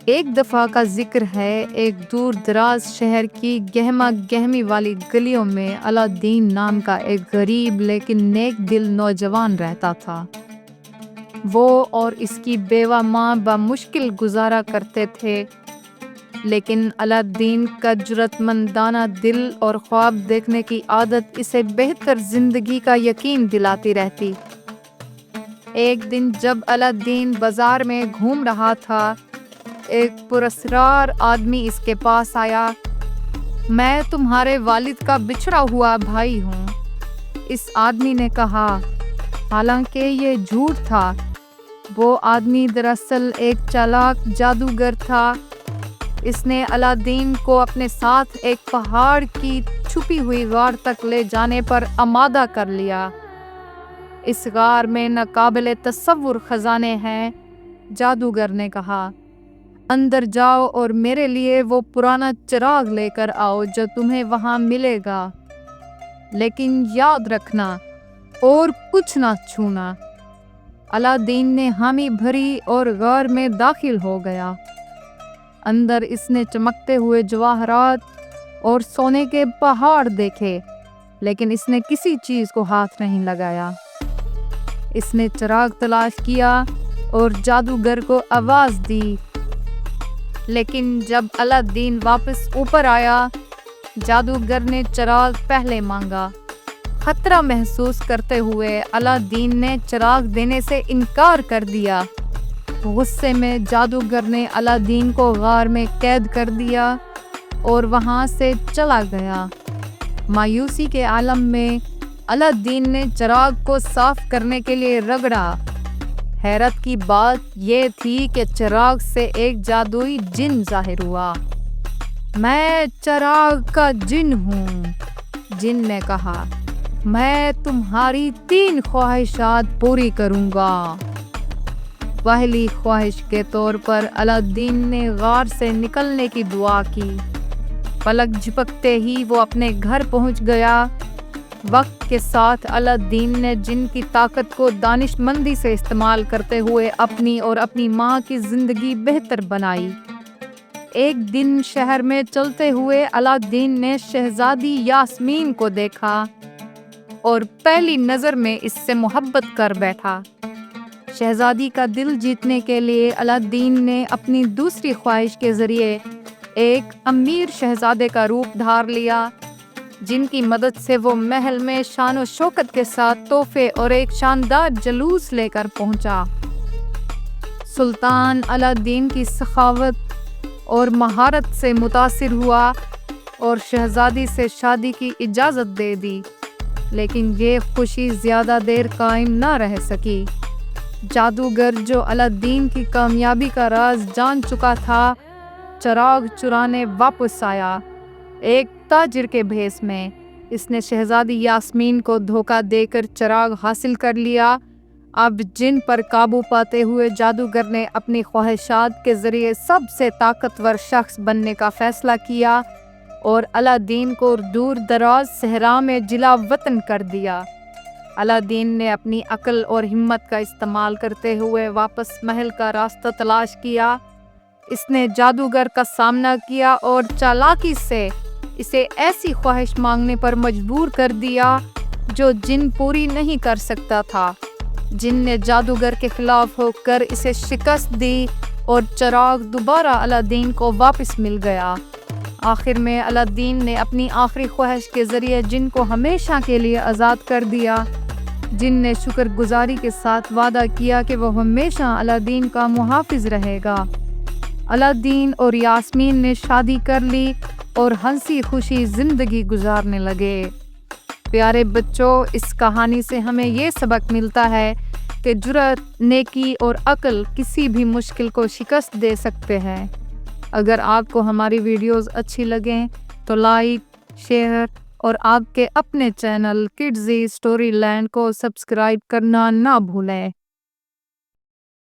ایک دفعہ کا ذکر ہے، ایک دور دراز شہر کی گہما گہمی والی گلیوں میں الادین نام کا ایک غریب لیکن نیک دل نوجوان رہتا تھا۔ وہ اور اس کی بیوہ ماں بمشکل گزارا کرتے تھے، لیکن الادین کا جرأت مندانہ دل اور خواب دیکھنے کی عادت اسے بہتر زندگی کا یقین دلاتی رہتی۔ ایک دن جب الادین بازار میں گھوم رہا تھا، ایک پراسرار آدمی اس کے پاس آیا۔ میں تمہارے والد کا بچھڑا ہوا بھائی ہوں، اس آدمی نے کہا، حالانکہ یہ جھوٹ تھا۔ وہ آدمی دراصل ایک چالاک جادوگر تھا۔ اس نے الادین کو اپنے ساتھ ایک پہاڑ کی چھپی ہوئی غار تک لے جانے پر آمادہ کر لیا۔ اس غار میں ناقابل تصور خزانے ہیں، جادوگر نے کہا۔ اندر جاؤ اور میرے لیے وہ پرانا چراغ لے کر آؤ جو تمہیں وہاں ملے گا، لیکن یاد رکھنا اور کچھ نہ چھونا۔ الادین نے حامی بھری اور غار میں داخل ہو گیا۔ اندر اس نے چمکتے ہوئے جواہرات اور سونے کے پہاڑ دیکھے، لیکن اس نے کسی چیز کو ہاتھ نہیں لگایا۔ اس نے چراغ تلاش کیا اور جادوگر کو آواز دی، لیکن جب الادین واپس اوپر آیا، جادوگر نے چراغ پہلے مانگا۔ خطرہ محسوس کرتے ہوئے الادین نے چراغ دینے سے انکار کر دیا۔ غصے میں جادوگر نے الادین کو غار میں قید کر دیا اور وہاں سے چلا گیا۔ مایوسی کے عالم میں الادین نے چراغ کو صاف کرنے کے لیے رگڑا۔ حیرت کی بات یہ تھی کہ چراغ سے ایک جادوئی جن ظاہر ہوا۔ میں چراغ کا جن ہوں، جن نے کہا، میں تمہاری 3 خواہشات پوری کروں گا۔ پہلی خواہش کے طور پر الادین نے غار سے نکلنے کی دعا کی۔ پلک جھپکتے ہی وہ اپنے گھر پہنچ گیا۔ وقت کے ساتھ الادین نے جن کی طاقت کو دانش مندی سے استعمال کرتے ہوئے اپنی اور اپنی ماں کی زندگی بہتر بنائی۔ ایک دن شہر میں چلتے ہوئے الادین نے شہزادی یاسمین کو دیکھا اور پہلی نظر میں اس سے محبت کر بیٹھا۔ شہزادی کا دل جیتنے کے لیے الادین نے اپنی دوسری خواہش کے ذریعے ایک امیر شہزادے کا روپ دھار لیا، جن کی مدد سے وہ محل میں شان و شوکت کے ساتھ تحفے اور ایک شاندار جلوس لے کر پہنچا۔ سلطان الادین کی سخاوت اور مہارت سے متاثر ہوا اور شہزادی سے شادی کی اجازت دے دی، لیکن یہ خوشی زیادہ دیر قائم نہ رہ سکی۔ جادوگر جو الادین کی کامیابی کا راز جان چکا تھا، چراغ چرانے واپس آیا۔ ایک تاجر کے بھیس میں اس نے شہزادی یاسمین کو دھوکہ دے کر چراغ حاصل کر لیا۔ اب جن پر قابو پاتے ہوئے جادوگر نے اپنی خواہشات کے ذریعے سب سے طاقتور شخص بننے کا فیصلہ کیا اور الادین کو دور دراز صحرا میں جلا وطن کر دیا۔ الادین نے اپنی عقل اور ہمت کا استعمال کرتے ہوئے واپس محل کا راستہ تلاش کیا۔ اس نے جادوگر کا سامنا کیا اور چالاکی سے اسے ایسی خواہش مانگنے پر مجبور کر دیا جو جن پوری نہیں کر سکتا تھا۔ جن نے جادوگر کے خلاف ہو کر اسے شکست دی اور چراغ دوبارہ الادین کو واپس مل گیا۔ آخر میں الادین نے اپنی آخری خواہش کے ذریعے جن کو ہمیشہ کے لیے آزاد کر دیا۔ جن نے شکر گزاری کے ساتھ وعدہ کیا کہ وہ ہمیشہ الادین کا محافظ رہے گا۔ الادین اور یاسمین نے شادی کر لی اور ہنسی خوشی زندگی گزارنے لگے۔ پیارے بچوں، اس کہانی سے ہمیں یہ سبق ملتا ہے کہ جرأت، نیکی اور عقل کسی بھی مشکل کو شکست دے سکتے ہیں۔ اگر آپ کو ہماری ویڈیوز اچھی لگیں تو لائک، شیئر اور آپ کے اپنے چینل کڈزی اسٹوری لینڈ کو سبسکرائب کرنا نہ بھولیں۔